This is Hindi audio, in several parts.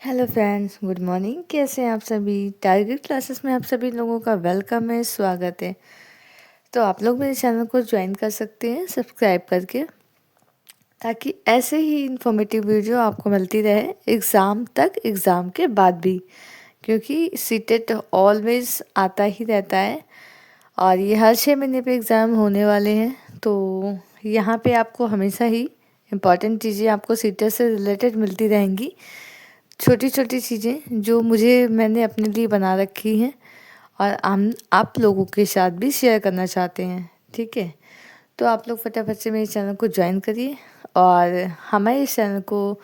Hello friends, good morning. कैसे हैं आप सभी? टारगेट क्लासेस में आप सभी लोगों का वेलकम है, स्वागत है। तो आप लोग मेरे चैनल को ज्वाइन कर सकते हैं सब्सक्राइब करके, ताकि ऐसे ही इन्फॉर्मेटिव वीडियो आपको मिलती रहे एग्ज़ाम तक, एग्ज़ाम के बाद भी, क्योंकि सीटेट ऑलवेज आता ही रहता है और ये हर 6 महीने पे एग्ज़ाम होने वाले हैं। तो यहाँ पे आपको हमेशा ही इम्पॉर्टेंट चीज़ें आपको सीटेट से रिलेटेड मिलती रहेंगी, छोटी छोटी चीज़ें जो मैंने अपने लिए बना रखी हैं और हम आप लोगों के साथ भी शेयर करना चाहते हैं। ठीक है, तो आप लोग फटाफट से मेरे चैनल को ज्वाइन करिए और हमारे इस चैनल को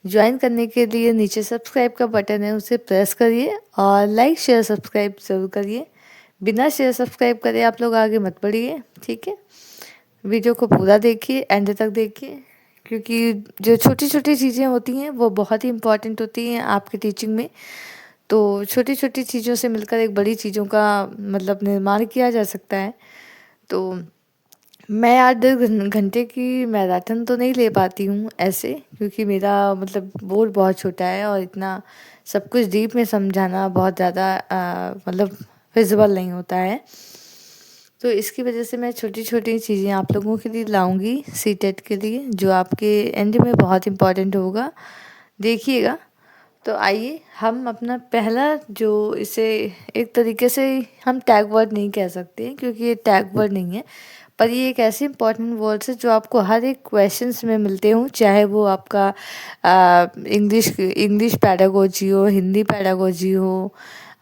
ज्वाइन करने के लिए नीचे सब्सक्राइब का बटन है, उसे प्रेस करिए और लाइक शेयर सब्सक्राइब ज़रूर करिए। बिना शेयर सब्सक्राइब करे आप लोग आगे मत बढ़िए। ठीक है, वीडियो को पूरा देखिए, एंड तक देखिए, क्योंकि जो छोटी छोटी चीज़ें होती हैं वो बहुत ही इम्पॉर्टेंट होती हैं आपकी टीचिंग में। तो छोटी छोटी चीज़ों से मिलकर एक बड़ी चीज़ों का मतलब निर्माण किया जा सकता है। तो मैं आज 10 घंटे की मैराथन तो नहीं ले पाती हूँ ऐसे, क्योंकि मेरा मतलब बोर्ड बहुत छोटा है और इतना सब कुछ डीप में समझाना बहुत ज़्यादा मतलब फिजिबल नहीं होता है। तो इसकी वजह से मैं छोटी छोटी चीज़ें आप लोगों के लिए लाऊंगी सीटेट के लिए, जो आपके एंड में बहुत इम्पोर्टेंट होगा, देखिएगा। तो आइए हम अपना पहला जो इसे एक तरीके से हम टैग वर्ड नहीं कह सकते, क्योंकि ये टैग वर्ड नहीं है, पर ये एक ऐसे इंपॉर्टेंट वर्ड्स है जो आपको हर एक क्वेश्चंस में मिलते हों, चाहे वो आपका इंग्लिश इंग्लिश पैडागोजी हो, हिंदी पैडागोजी हो,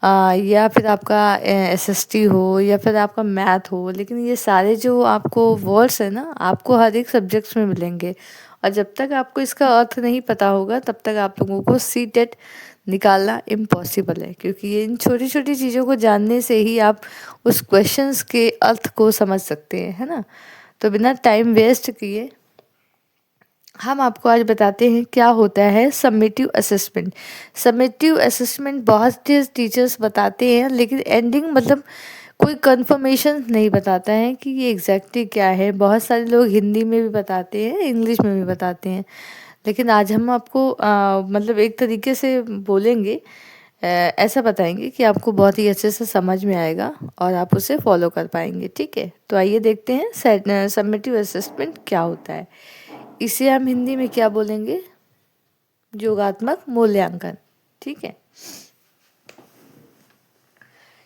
या फिर आपका एसएसटी हो, या फिर आपका मैथ हो। लेकिन ये सारे जो आपको वर्ड्स है ना, आपको हर एक सब्जेक्ट्स में मिलेंगे और जब तक आपको इसका अर्थ नहीं पता होगा तब तक आप लोगों को सीटेट निकालना इम्पॉसिबल है, क्योंकि ये इन छोटी छोटी चीज़ों को जानने से ही आप उस क्वेश्चंस के अर्थ को समझ सकते हैं, है ना। तो बिना टाइम वेस्ट किए हम आपको आज बताते हैं क्या होता है समेटिव असेसमेंट। समेटिव असेसमेंट बहुत से टीचर्स बताते हैं, लेकिन एंडिंग मतलब कोई कंफर्मेशन नहीं बताता है कि ये एग्जैक्टली क्या है। बहुत सारे लोग हिंदी में भी बताते हैं, इंग्लिश में भी बताते हैं, लेकिन आज हम आपको मतलब एक तरीके से बोलेंगे, ऐसा बताएंगे कि आपको बहुत ही अच्छे से समझ में आएगा और आप उसे फॉलो कर पाएंगे। ठीक है, तो आइए देखते हैं समेटिव असेसमेंट क्या होता है। इसे हम हिंदी में क्या बोलेंगे? योगात्मक मूल्यांकन। ठीक है,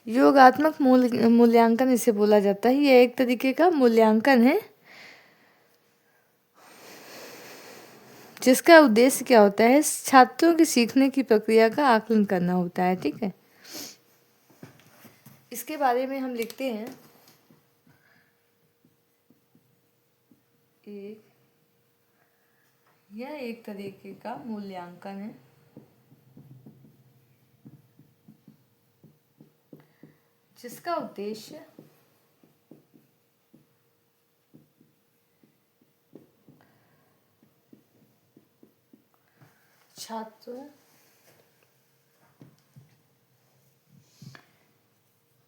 योगात्मक मूल्यांकन इसे बोला जाता है। यह एक तरीके का मूल्यांकन है जिसका उद्देश्य क्या होता है? छात्रों की सीखने की प्रक्रिया का आकलन करना होता है। ठीक है, इसके बारे में हम लिखते हैं यह एक तरीके का मूल्यांकन है जिसका उद्देश्य छात्रों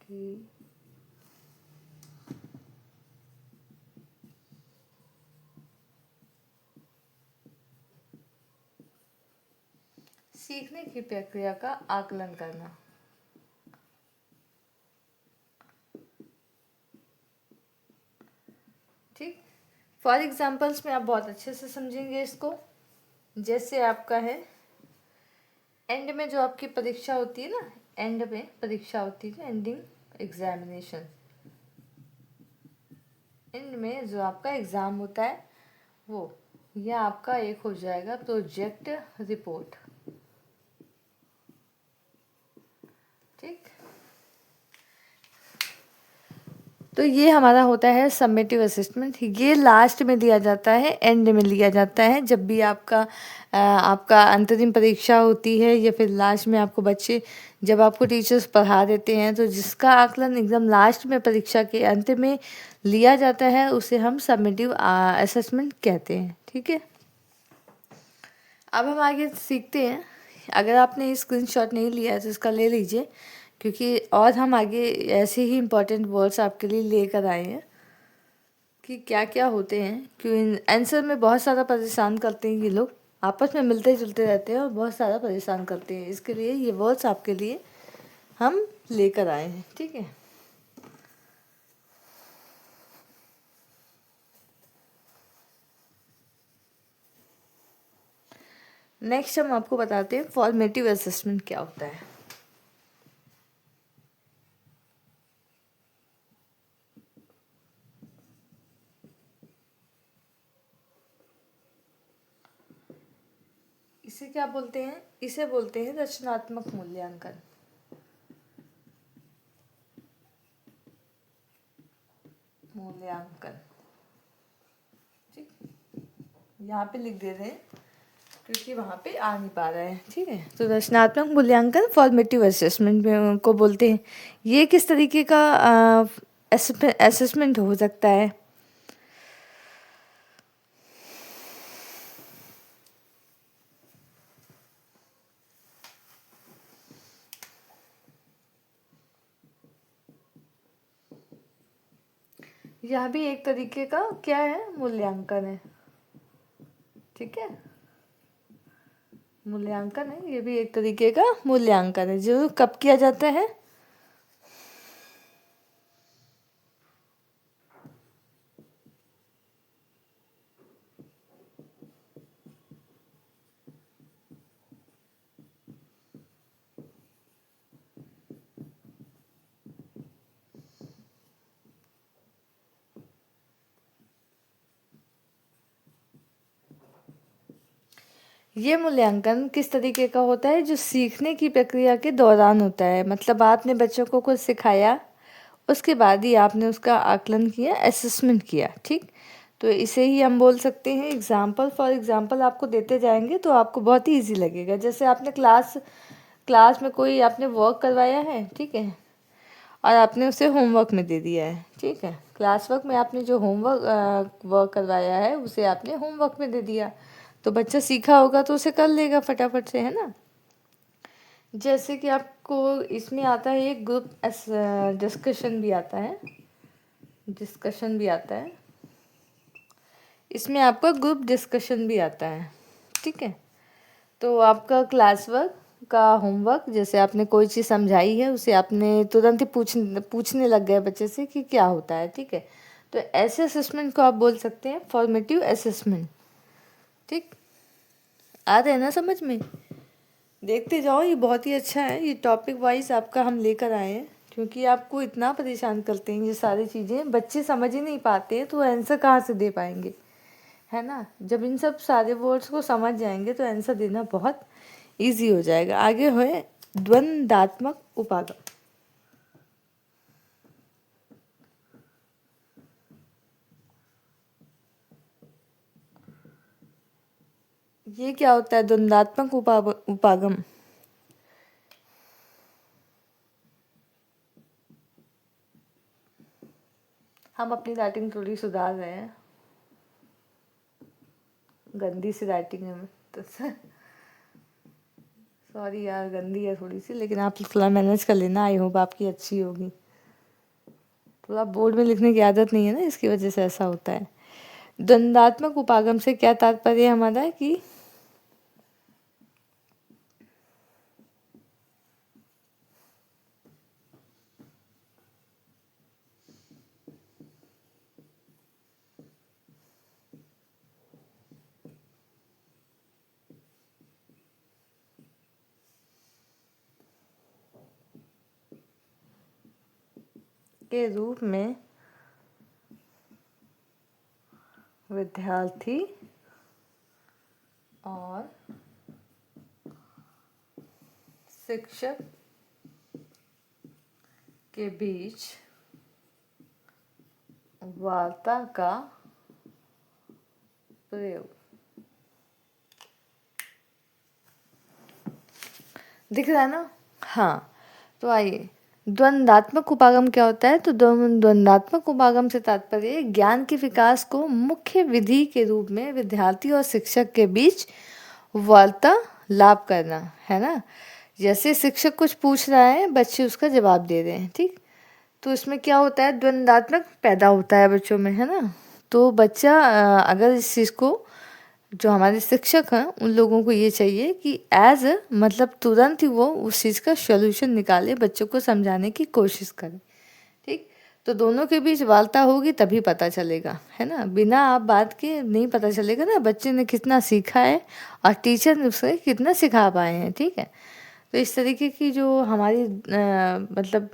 की सीखने की प्रक्रिया का आकलन करना। ठीक, फॉर एग्जाम्पल्स में आप बहुत अच्छे से समझेंगे इसको। जैसे आपका है एंड में जो आपकी परीक्षा होती है ना, एंड में परीक्षा होती है, एंडिंग एग्जामिनेशन, एंड में जो आपका एग्ज़ाम होता है वो, यह आपका एक हो जाएगा प्रोजेक्ट रिपोर्ट। ठीक, तो ये हमारा होता है समेटिव असेसमेंट। ये लास्ट में दिया जाता है, एंड में लिया जाता है, जब भी आपका अंतरिम परीक्षा होती है, या फिर लास्ट में आपको बच्चे जब आपको टीचर्स पढ़ा देते हैं, तो जिसका आकलन एकदम लास्ट में परीक्षा के अंत में लिया जाता है उसे हम समेटिव असेसमेंट कहते हैं। ठीक है, अब हम आगे सीखते हैं। अगर आपने स्क्रीनशॉट नहीं लिया है तो इसका ले लीजिए, क्योंकि और हम आगे ऐसे ही इम्पोर्टेंट वर्ड्स आपके लिए लेकर आए हैं कि क्या क्या होते हैं, क्यों आंसर में बहुत ज़्यादा परेशान करते हैं ये लोग। आपस में मिलते जुलते रहते हैं और बहुत सारा परेशान करते हैं। इसके लिए ये वर्ड्स आपके लिए हम लेकर आए हैं, ठीक है। नेक्स्ट हम आपको बताते हैं फॉर्मेटिव असेसमेंट क्या होता है। इसे क्या बोलते हैं? इसे बोलते हैं रचनात्मक मूल्यांकन। मूल्यांकन, ठीक, यहाँ पे लिख दे रहे हैं क्योंकि वहाँ पे आ नहीं पा रहा है, ठीक है। तो रचनात्मक मूल्यांकन फॉर्मेटिव असेसमेंट में को बोलते हैं। ये किस तरीके का असेसमेंट हो सकता है? यह भी एक तरीके का क्या है? मूल्यांकन है, ठीक है। मूल्यांकन है, ये भी एक तरीके का मूल्यांकन है जो कब किया जाता है? ये मूल्यांकन किस तरीके का होता है? जो सीखने की प्रक्रिया के दौरान होता है। मतलब आपने बच्चों को कुछ सिखाया, उसके बाद ही आपने उसका आकलन किया, असेसमेंट किया, ठीक। तो इसे ही हम बोल सकते हैं एग्जाम्पल। फॉर एग्जाम्पल आपको देते जाएंगे तो आपको बहुत ही ईजी लगेगा। जैसे आपने क्लास में कोई आपने वर्क करवाया है, ठीक है, और आपने उसे होमवर्क में दे दिया है, ठीक है। क्लास वर्क में आपने जो होमवर्क वर्क करवाया है उसे आपने होमवर्क में दे दिया, तो बच्चा सीखा होगा तो उसे कर लेगा फटाफट से, है ना। जैसे कि आपको इसमें आता है एक ग्रुप डिस्कशन भी आता है, डिस्कशन भी आता है, इसमें आपका ग्रुप डिस्कशन भी आता है, ठीक है। तो आपका क्लास वर्क का होमवर्क, जैसे आपने कोई चीज़ समझाई है उसे आपने तुरंत ही पूछने लग गए बच्चे से कि क्या होता है, ठीक है। तो ऐसे असेसमेंट को आप बोल सकते हैं फॉर्मेटिव असेसमेंट, ठीक। आ रहे हैं ना समझ में? देखते जाओ, ये बहुत ही अच्छा है। ये टॉपिक वाइज आपका हम लेकर आए हैं क्योंकि आपको इतना परेशान करते हैं ये सारी चीज़ें, बच्चे समझ ही नहीं पाते हैं तो आंसर कहाँ से दे पाएंगे, है ना। जब इन सब सारे वर्ड्स को समझ जाएंगे तो आंसर देना बहुत इजी हो जाएगा। आगे है द्वंद्वात्मक उपागम। ये क्या होता है द्वंद्वात्मक उपागम? हम अपनी राइटिंग थोड़ी सुधार रहे हैं, गंदी सी राइटिंग है तो सॉरी यार, गंदी है थोड़ी सी, लेकिन आप थोड़ा मैनेज कर लेना। आई होप आपकी अच्छी होगी। थोड़ा बोर्ड में लिखने की आदत नहीं है ना, इसकी वजह से ऐसा होता है। द्वंद्वात्मक उपागम से क्या तात्पर्य हमारा है कि के रूप में विद्यार्थी और शिक्षक के बीच वार्ता का प्रयोग। दिख रहा है ना? हाँ, तो आइए, द्वंद्वात्मक उपागम क्या होता है? तो द्वंद्वात्मक उपागम से तात्पर्य ज्ञान के विकास को मुख्य विधि के रूप में विद्यार्थी और शिक्षक के बीच वार्तालाप करना, है ना। जैसे शिक्षक कुछ पूछ रहा है, बच्चे उसका जवाब दे रहे हैं, ठीक। तो इसमें क्या होता है? द्वंद्वात्मक पैदा होता है बच्चों में, है ना। तो बच्चा अगर इस चीज़ को जो हमारे शिक्षक हैं उन लोगों को ये चाहिए कि एज मतलब तुरंत ही वो उस चीज़ का सॉल्यूशन निकाले, बच्चों को समझाने की कोशिश करें। ठीक, तो दोनों के बीच वार्ता होगी तभी पता चलेगा, है ना। बिना आप बात के नहीं पता चलेगा ना बच्चे ने कितना सीखा है और टीचर ने उसे कितना सिखा पाए हैं। ठीक है, तो इस तरीके की जो हमारी मतलब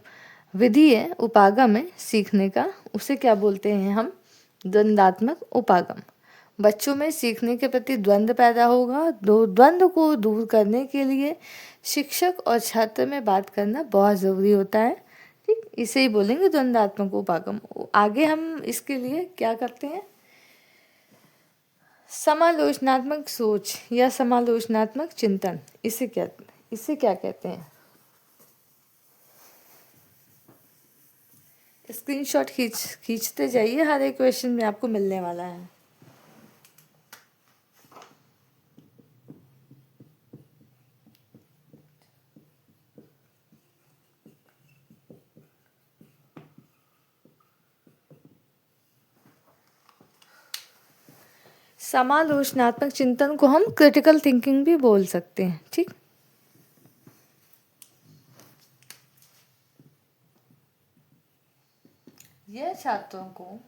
विधि है, उपागम है सीखने का, उसे क्या बोलते हैं हम, द्वंद्वात्मक उपागम। बच्चों में सीखने के प्रति द्वंद्व पैदा होगा, दो द्वंद्व को दूर करने के लिए शिक्षक और छात्र में बात करना बहुत ज़रूरी होता है। ठीक, इसे ही बोलेंगे द्वंद्वात्मक उपागम। आगे हम इसके लिए क्या करते हैं, समालोचनात्मक सोच या समालोचनात्मक चिंतन, इसे क्या कहते हैं। स्क्रीनशॉट खींचते जाइए, हर एक क्वेश्चन में आपको मिलने वाला है। समालोचनात्मक चिंतन को हम क्रिटिकल थिंकिंग भी बोल सकते हैं। ठीक, यह छात्रों को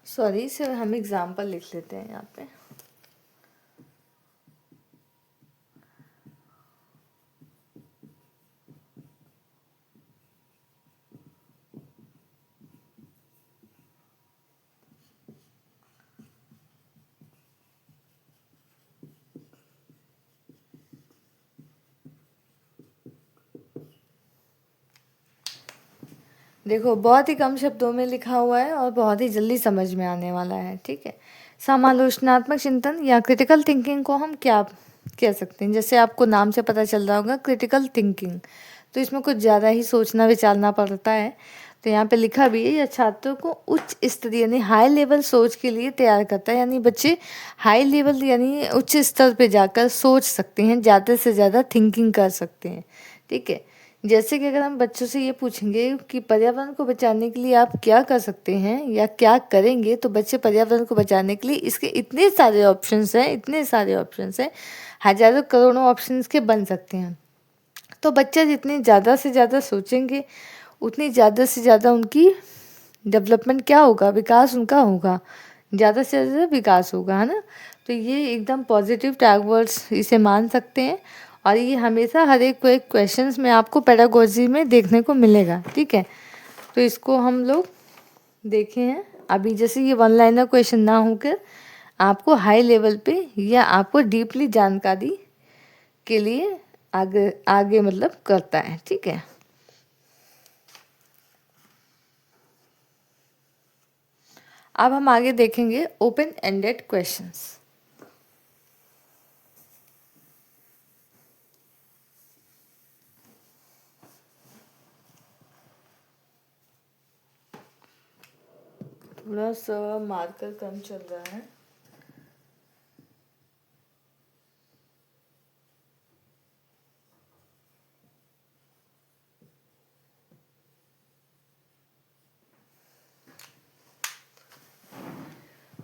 सॉरी सर, हम एग्जाम्पल लिख लेते हैं यहाँ पे। देखो, बहुत ही कम शब्दों में लिखा हुआ है और बहुत ही जल्दी समझ में आने वाला है। ठीक है, समालोचनात्मक चिंतन या क्रिटिकल थिंकिंग को हम क्या कह सकते हैं, जैसे आपको नाम से पता चल रहा होगा क्रिटिकल थिंकिंग, तो इसमें कुछ ज़्यादा ही सोचना विचारना पड़ता है। तो यहाँ पे लिखा भी है, यह छात्रों को उच्च स्तर यानी हाई लेवल सोच के लिए तैयार करता है, यानी बच्चे हाई लेवल यानी उच्च स्तर पे जाकर सोच सकते हैं, ज़्यादा से ज़्यादा थिंकिंग कर सकते हैं। ठीक है, जैसे कि अगर हम बच्चों से ये पूछेंगे कि पर्यावरण को बचाने के लिए आप क्या कर सकते हैं या क्या करेंगे, तो बच्चे पर्यावरण को बचाने के लिए इसके इतने सारे ऑप्शंस हैं, इतने सारे ऑप्शंस हैं, हजारों करोड़ों ऑप्शंस के बन सकते हैं। तो बच्चे जितने ज़्यादा से ज़्यादा सोचेंगे उतनी ज़्यादा से ज़्यादा उनकी डेवलपमेंट क्या होगा, विकास उनका होगा, ज़्यादा से ज़्यादा विकास होगा, है ना। तो ये एकदम पॉजिटिव टैग वर्ड्स इसे मान सकते हैं और ये हमेशा हर एक क्वेश्चंस में आपको पेडागोजी में देखने को मिलेगा। ठीक है, तो इसको हम लोग देखे हैं अभी, जैसे ये वन लाइनर क्वेश्चन ना होकर आपको हाई लेवल पे या आपको डीपली जानकारी के लिए आगे आगे मतलब करता है। ठीक है, अब हम आगे देखेंगे ओपन एंडेड क्वेश्चंस। थोड़ा सा मार्कर कम चल रहा है।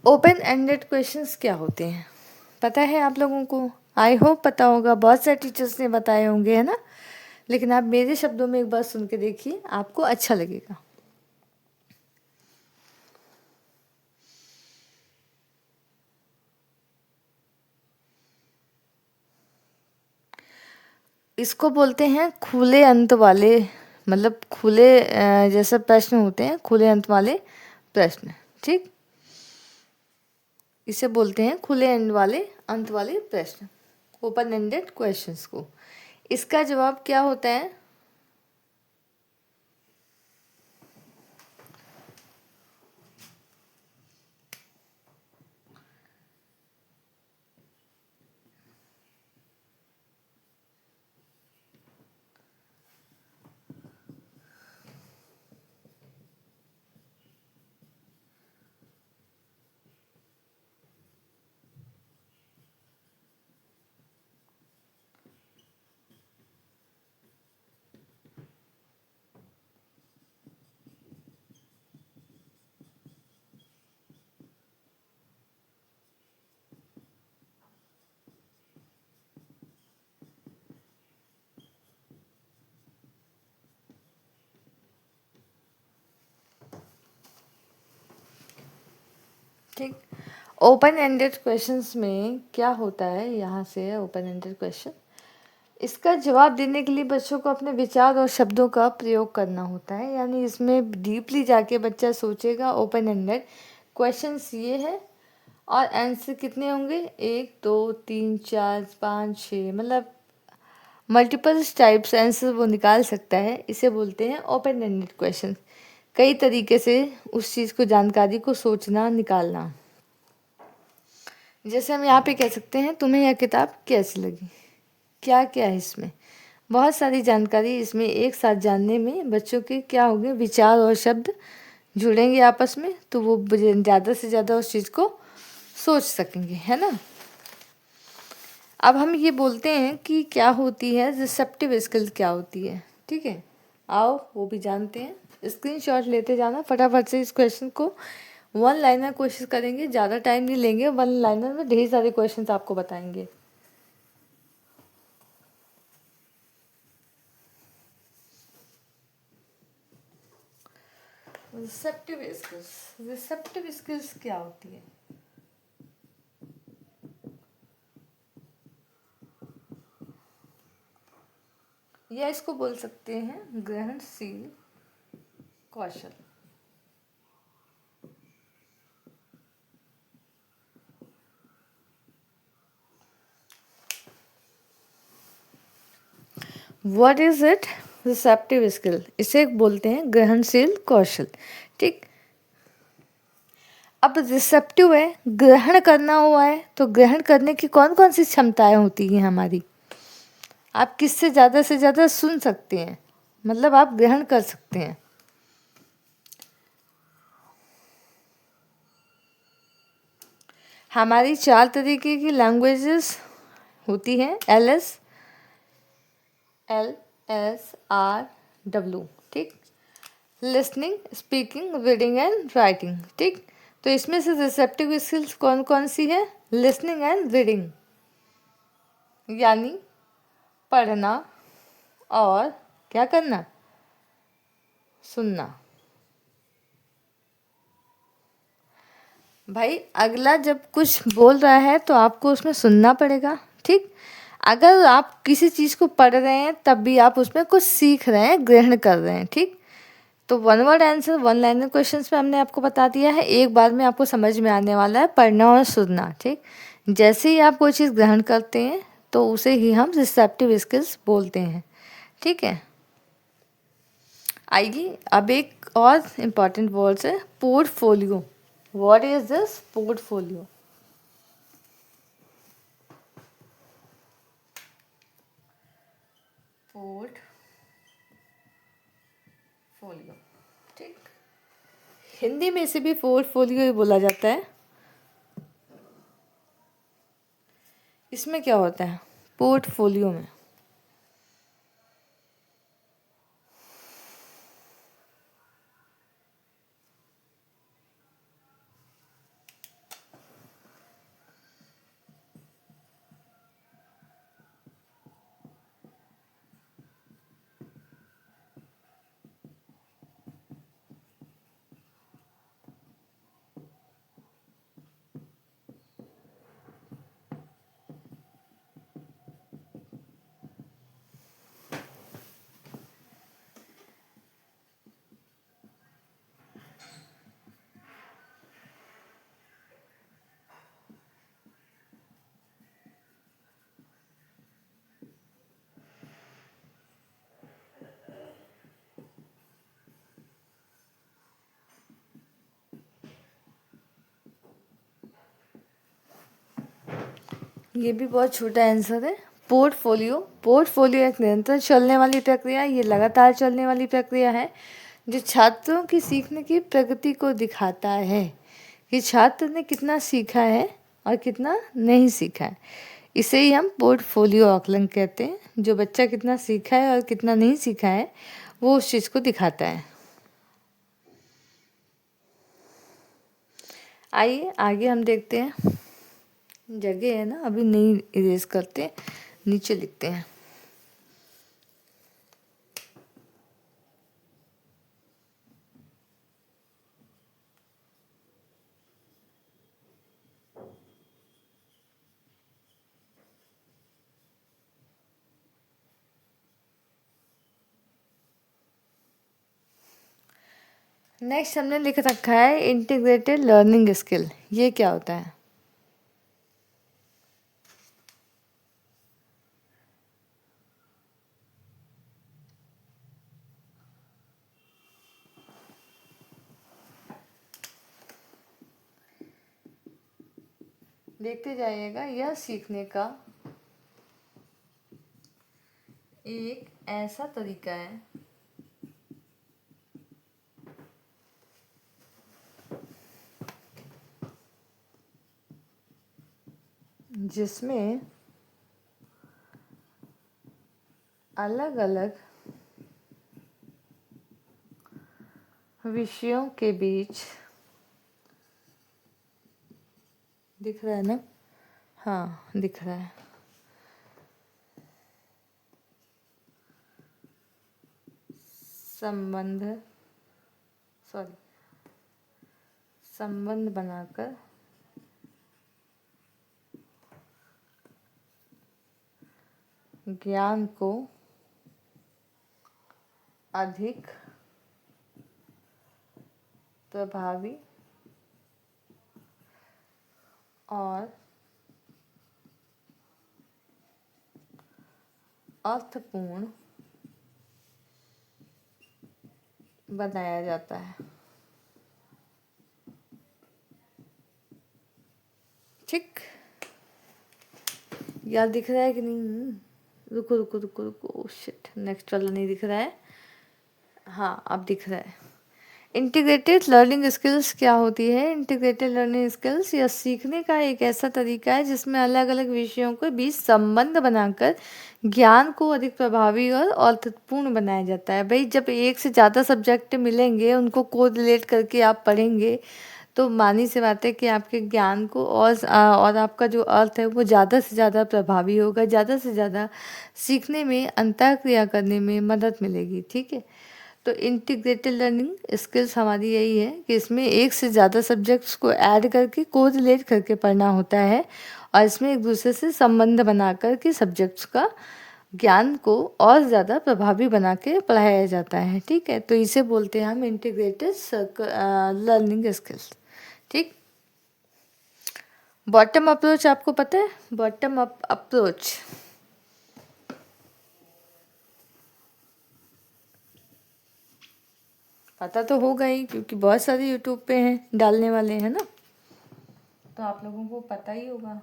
ओपन एंडेड क्वेश्चंस क्या होते हैं पता है आप लोगों को? आई होप पता होगा, बहुत सारे टीचर्स ने बताए होंगे, है ना। लेकिन आप मेरे शब्दों में एक बार सुन के देखिए, आपको अच्छा लगेगा। इसको बोलते हैं खुले अंत वाले, मतलब खुले जैसे प्रश्न होते हैं, खुले अंत वाले प्रश्न। ठीक, इसे बोलते हैं खुले एंड वाले अंत वाले प्रश्न, ओपन एंडेड क्वेश्चंस को। इसका जवाब क्या होता है? ठीक, ओपन एंडेड क्वेश्चंस में क्या होता है, यहाँ से है ओपन एंडेड क्वेश्चन। इसका जवाब देने के लिए बच्चों को अपने विचार और शब्दों का प्रयोग करना होता है, यानी इसमें डीपली जाके बच्चा सोचेगा। ओपन एंडेड क्वेश्चंस ये है और आंसर कितने होंगे, 1 2 3 4 5 6, मतलब मल्टीपल टाइप्स आंसर वो निकाल सकता है। इसे बोलते हैं ओपन एंडेड क्वेश्चन। कई तरीके से उस चीज़ को, जानकारी को सोचना, निकालना। जैसे हम यहाँ पे कह सकते हैं, तुम्हें यह किताब कैसी लगी, क्या क्या है इसमें। बहुत सारी जानकारी इसमें एक साथ जानने में बच्चों के क्या होंगे, विचार और शब्द जुड़ेंगे आपस में, तो वो ज़्यादा से ज़्यादा उस चीज़ को सोच सकेंगे, है ना। अब हम ये बोलते हैं कि क्या होती है रिसेप्टिव स्किल्स, क्या होती है। ठीक है, आओ वो भी जानते हैं। स्क्रीनशॉट लेते जाना फटाफट से। इस क्वेश्चन को वन लाइनर कोशिश करेंगे, ज़्यादा टाइम नहीं लेंगे। वन लाइनर में ढेर सारे क्वेश्चन आपको बताएंगे। रिसेप्टिव स्किल्स, रिसेप्टिव स्किल्स क्या होती है? या इसको बोल सकते हैं ग्रहणशील कौशल। What is it? Receptive skill, इसे बोलते हैं ग्रहणशील कौशल। ठीक, अब रिसेप्टिव है, ग्रहण करना हुआ है, तो ग्रहण करने की कौन कौन सी क्षमताएं होती हैं हमारी। आप किससे ज़्यादा से ज़्यादा सुन सकते हैं, मतलब आप ग्रहण कर सकते हैं। हमारी 4 तरीके की लैंग्वेजेस होती हैं, LSRW। ठीक, listening, speaking, reading and writing. ठीक, तो इसमें से रिसेप्टिव स्किल्स कौन कौन सी है? लिसनिंग एंड रीडिंग, यानी पढ़ना और क्या करना, सुनना। भाई अगला जब कुछ बोल रहा है तो आपको उसमें सुनना पड़ेगा। ठीक, अगर आप किसी चीज़ को पढ़ रहे हैं तब भी आप उसमें कुछ सीख रहे हैं, ग्रहण कर रहे हैं। ठीक, तो one word answer, one liner questions में हमने आपको बता दिया है, एक बार में आपको समझ में आने वाला है, पढ़ना और सुनना। ठीक, जैसे ही आप कोई चीज़ ग्रहण करते हैं तो उसे ही हम रिसेप्टिव स्किल्स बोलते हैं। ठीक है, आइए अब एक और इम्पॉर्टेंट वर्ड्स है, portfolio. What is this portfolio? Portfolio, ठीक, हिंदी में इसे भी पोर्टफोलियो ही बोला जाता है। इसमें क्या होता है पोर्टफोलियो में? ये भी बहुत छोटा आंसर है। पोर्टफोलियो, पोर्टफोलियो एक निरंतर चलने वाली प्रक्रिया, ये लगातार चलने वाली प्रक्रिया है जो छात्रों की सीखने की प्रगति को दिखाता है कि छात्र ने कितना सीखा है और कितना नहीं सीखा है। इसे ही हम पोर्टफोलियो आकलन कहते हैं। जो बच्चा कितना सीखा है और कितना नहीं सीखा है वो उस चीज़ को दिखाता है। आइए आगे हम देखते हैं। जगह है ना, अभी नहीं इरेज करते, नीचे लिखते हैं। नेक्स्ट हमने लिख रखा है इंटीग्रेटेड लर्निंग स्किल। ये क्या होता है? देखते जाइएगा। यह सीखने का एक ऐसा तरीका है जिसमें अलग अलग विषयों के बीच, दिख रहा है ना? हाँ दिख रहा है। संबंध बनाकर ज्ञान को अधिक प्रभावी और अर्थपूर्ण बनाया जाता है। ठीक, याद दिख रहा है कि नहीं? रुको रुको रुको रुको, शिट, नेक्स्ट वाला नहीं दिख रहा है। हाँ अब दिख रहा है। इंटीग्रेटेड लर्निंग स्किल्स क्या होती है? इंटीग्रेटेड लर्निंग स्किल्स यह सीखने का एक ऐसा तरीका है जिसमें अलग अलग विषयों के बीच संबंध बनाकर ज्ञान को अधिक प्रभावी और अर्थपूर्ण बनाया जाता है। भाई जब एक से ज़्यादा सब्जेक्ट मिलेंगे, उनको कोरिलेट करके आप पढ़ेंगे तो मानी सी बात है कि आपके ज्ञान को और आपका जो अर्थ है वो ज़्यादा से ज़्यादा प्रभावी होगा, ज़्यादा से ज़्यादा सीखने में, अंतःक्रिया करने में मदद मिलेगी। ठीक है, तो इंटीग्रेटेड लर्निंग स्किल्स हमारी यही है कि इसमें एक से ज़्यादा सब्जेक्ट्स को ऐड करके कोरिलेट करके पढ़ना होता है और इसमें एक दूसरे से संबंध बना कर के सब्जेक्ट्स का ज्ञान को और ज़्यादा प्रभावी बना के पढ़ाया जाता है। ठीक है, तो इसे बोलते हैं हम इंटीग्रेटेड लर्निंग स्किल्स। ठीक, बॉटम अप्रोच आपको पता है? बॉटम अप अप्रोच पता तो होगा ही, क्योंकि बहुत सारे यूट्यूब पे हैं डालने वाले, हैं ना, तो आप लोगों को पता ही होगा।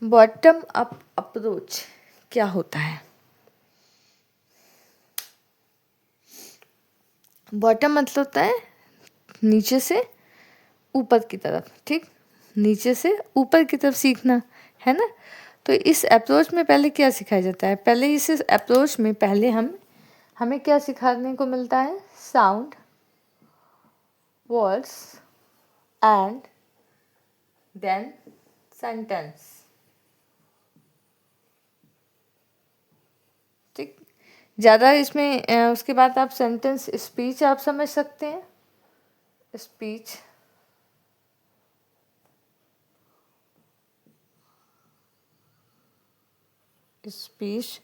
बॉटम अप अप्रोच क्या होता है? बॉटम मतलब होता है नीचे से ऊपर की तरफ। ठीक, नीचे से ऊपर की तरफ सीखना, है ना। तो इस अप्रोच में पहले क्या सिखाया जाता है? पहले इस अप्रोच में पहले हमें क्या सिखाने को मिलता है? Sound, words and then sentence. ठीक, ज़्यादा इसमें उसके बाद आप सेंटेंस, स्पीच आप समझ सकते हैं। Speech, speech,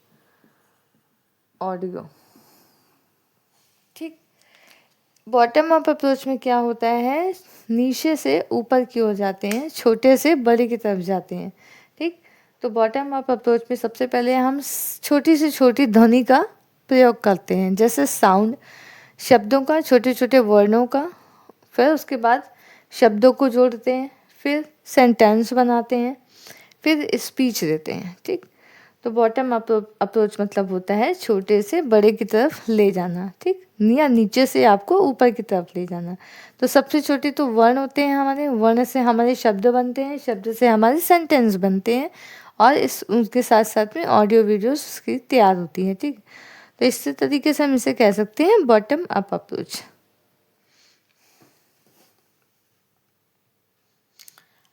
audio. ठीक, बॉटम अप अप्रोच में क्या होता है? नीचे से ऊपर की ओर जाते हैं, छोटे से बड़े की तरफ जाते हैं। ठीक, तो बॉटम अप अप्रोच में सबसे पहले हम छोटी से छोटी ध्वनि का प्रयोग करते हैं, जैसे साउंड, शब्दों का, छोटे छोटे वर्णों का। फिर उसके बाद शब्दों को जोड़ते हैं, फिर सेंटेंस बनाते हैं, फिर स्पीच देते हैं। ठीक, तो बॉटम अप्रोच मतलब होता है छोटे से बड़े की तरफ ले जाना। ठीक, या नीचे से आपको ऊपर की तरफ ले जाना। तो सबसे छोटे तो वर्ण होते हैं हमारे, वर्ण से हमारे शब्द बनते हैं, शब्द से हमारे सेंटेंस बनते हैं, और इस उनके साथ साथ में ऑडियो वीडियोस की तैयार होती है। ठीक, तो इस तरीके से हम इसे कह सकते हैं बॉटम अप अप्रोच।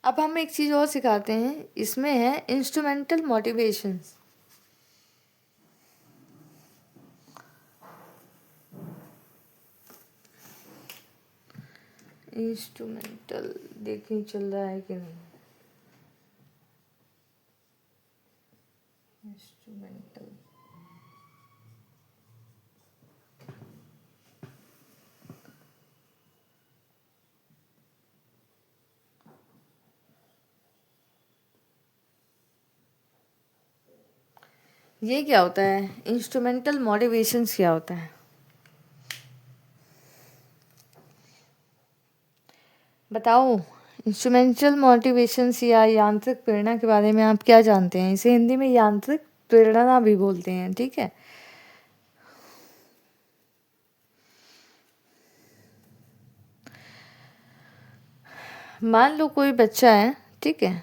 अब हम एक चीज़ और सिखाते हैं, इसमें है इंस्ट्रूमेंटल मोटिवेशंस। इंस्ट्रूमेंटल देखें चल रहा है कि नहीं। इंस्ट्रूमेंटल, ये क्या होता है? इंस्ट्रूमेंटल मोटिवेशंस क्या होता है बताओ। इंस्ट्रूमेंटल मोटिवेशंस या यांत्रिक प्रेरणा के बारे में आप क्या जानते हैं? इसे हिंदी में यांत्रिक प्रेरणा भी बोलते हैं। ठीक है, मान लो कोई बच्चा है, ठीक है,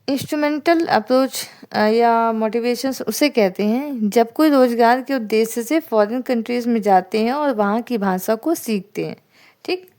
इंस्ट्रूमेंटल अप्रोच या मोटिवेशंस उसे कहते हैं जब कोई रोजगार के उद्देश्य से फॉरेन कंट्रीज में जाते हैं और वहाँ की भाषा को सीखते हैं। ठीक,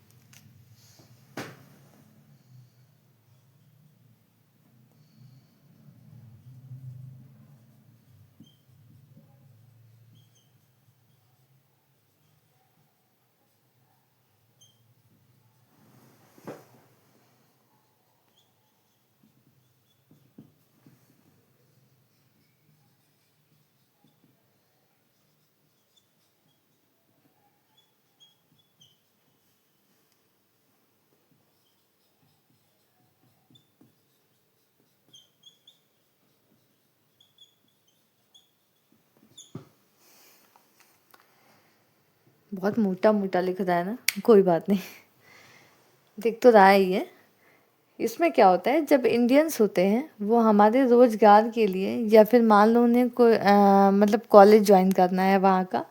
बहुत मोटा मोटा लिख रहा है ना, कोई बात नहीं, दिख तो रहा ही है। इसमें क्या होता है, जब इंडियंस होते हैं वो हमारे रोजगार के लिए, या फिर मान लो उन्हें कोई मतलब कॉलेज ज्वाइन करना है वहाँ का,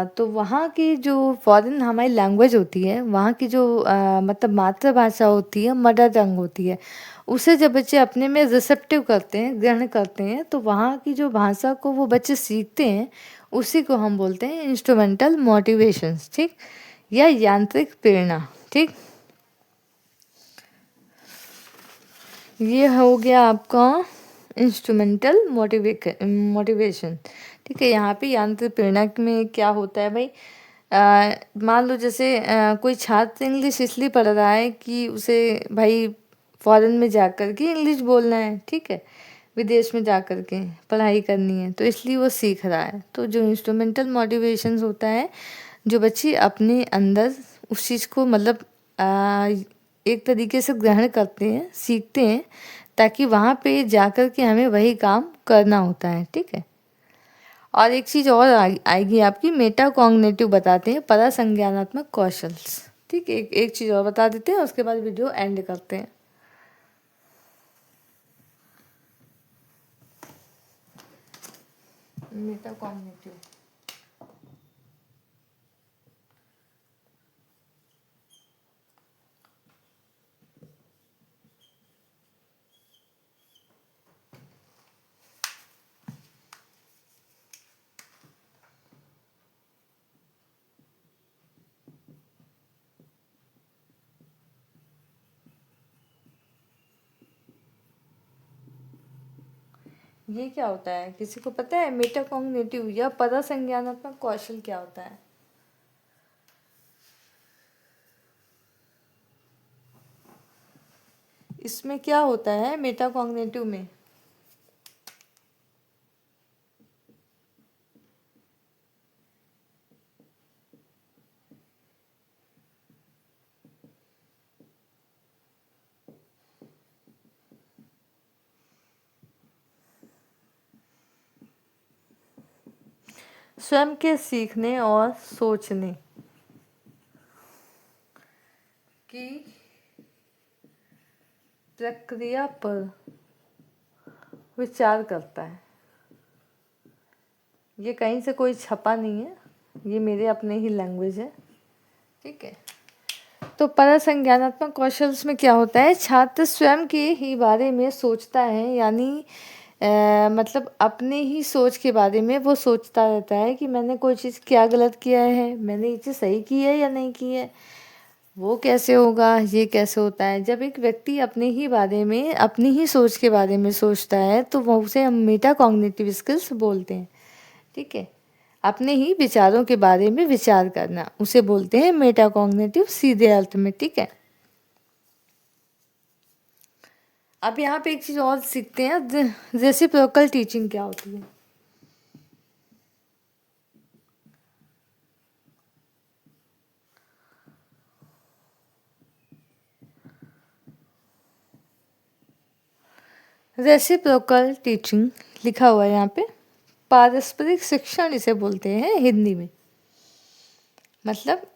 तो वहाँ की जो फॉरेन हमारी लैंग्वेज होती है, वहाँ की जो मतलब मातृभाषा होती है, मदर टंग होती है, उसे जब बच्चे अपने में रिसेप्टिव करते हैं, ग्रहण करते हैं, तो वहाँ की जो भाषा को वो बच्चे सीखते हैं, उसी को हम बोलते हैं इंस्ट्रूमेंटल मोटिवेशंस। ठीक, या यांत्रिक प्रेरणा। ठीक, ये हो गया आपका इंस्ट्रूमेंटल मोटिवेशन। ठीक है, यहाँ पे यांत्रिक प्रेरणा में क्या होता है भाई, मान लो जैसे कोई छात्र इंग्लिश इसलिए पढ़ रहा है कि उसे भाई फॉरेन में जा कर के इंग्लिश बोलना है। ठीक है, विदेश में जा कर के पढ़ाई करनी है, तो इसलिए वो सीख रहा है। तो जो इंस्ट्रूमेंटल मोटिवेशन होता है, जो बच्चे अपने अंदर उस चीज़ को मतलब एक तरीके से ग्रहण करते हैं, सीखते हैं, ताकि वहाँ पे जाकर के हमें वही काम करना होता है। ठीक है, और एक चीज़ और आएगी आपकी, मेटा कॉग्निटिव बताते हैं, परासंज्ञानात्मक कौशल। ठीक है, एक चीज़ और बता देते हैं, उसके बाद वीडियो एंड करते हैं। मेटा कॉग्निटिव, ये क्या होता है? किसी को पता है मेटा कॉग्निटिव या परासंज्ञानात्मक कौशल क्या होता है? इसमें क्या होता है मेटा कॉग्निटिव में? स्वयं के सीखने और सोचने की प्रक्रिया पर विचार करता है। ये कहीं से कोई छपा नहीं है, ये मेरे अपने ही लैंग्वेज है, ठीक है। तो परसंज्ञानात्मक कौशल्स में क्या होता है, छात्र स्वयं के ही बारे में सोचता है, यानी मतलब अपने ही सोच के बारे में वो सोचता रहता है कि मैंने कोई चीज़ क्या गलत किया है, मैंने ये चीज़ सही की है या नहीं की है, वो कैसे होगा, ये कैसे होता है। जब एक व्यक्ति अपने ही बारे में, अपनी ही सोच के बारे में सोचता है तो वो उसे हम मेटा कॉग्निटिव स्किल्स बोलते हैं, ठीक है। अपने ही विचारों के बारे में विचार करना उसे बोलते हैं मेटा कॉग्निटिव, सीधे अर्थ में, ठीक है। अब यहाँ पे एक चीज़ और सीखते हैं, रेसिप्रोकल टीचिंग क्या होती है। रेसिप्रोकल टीचिंग लिखा हुआ है यहाँ पे, पारस्परिक शिक्षण इसे बोलते हैं हिंदी में। मतलब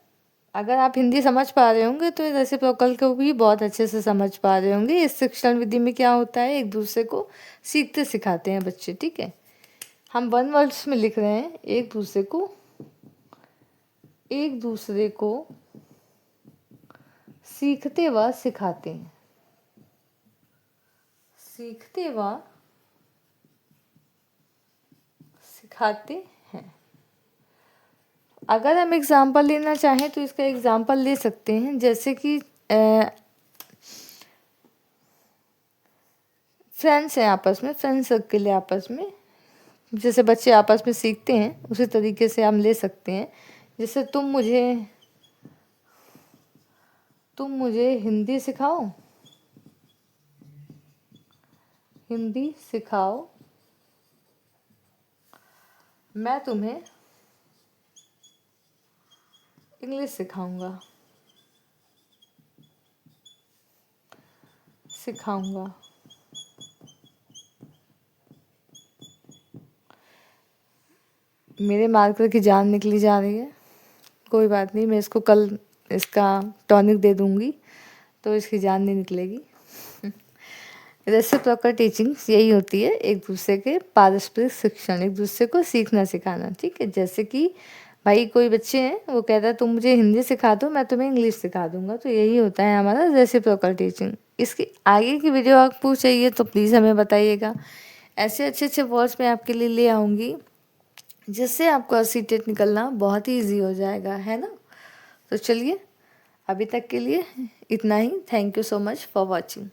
अगर आप हिंदी समझ पा रहे होंगे तो रेसिप्रोकल को भी बहुत अच्छे से समझ पा रहे होंगे। इस शिक्षण विधि में क्या होता है, एक दूसरे को सीखते सिखाते हैं बच्चे, ठीक है। हम वन वर्ड्स में लिख रहे हैं, एक दूसरे को सीखते व सिखाते हैं, सीखते व सिखाते हैं। अगर हम एग्जाम्पल लेना चाहें तो इसका एग्जाम्पल ले सकते हैं, जैसे कि फ्रेंड्स हैं आपस में, फ्रेंड सर्किल है आपस में, जैसे बच्चे आपस में सीखते हैं उसी तरीके से हम ले सकते हैं। जैसे तुम मुझे हिंदी सिखाओ, हिंदी सिखाओ, मैं तुम्हें इंग्लिश सिखाऊंगा, मेरे मार्कर की जान निकली जा रही है, कोई बात नहीं, मैं इसको कल इसका टॉनिक दे दूंगी तो इसकी जान नहीं निकलेगी। रेसिप्रोकल टीचिंग यही होती है, एक दूसरे के पारस्परिक शिक्षण, एक दूसरे को सीखना सिखाना, ठीक है। जैसे कि भाई कोई बच्चे हैं, वो कहता है तुम मुझे हिंदी सिखा दो, मैं तुम्हें इंग्लिश सिखा दूंगा, तो यही होता है हमारा रेसिप्रोकल टीचिंग। इसकी आगे की वीडियो आपको चाहिए तो प्लीज़ हमें बताइएगा। ऐसे अच्छे अच्छे वर्ड्स मैं आपके लिए ले आऊँगी जिससे आपको सीटेट निकलना बहुत ही ईजी हो जाएगा, है ना। तो चलिए अभी तक के लिए इतना ही। Thank you so much for watching.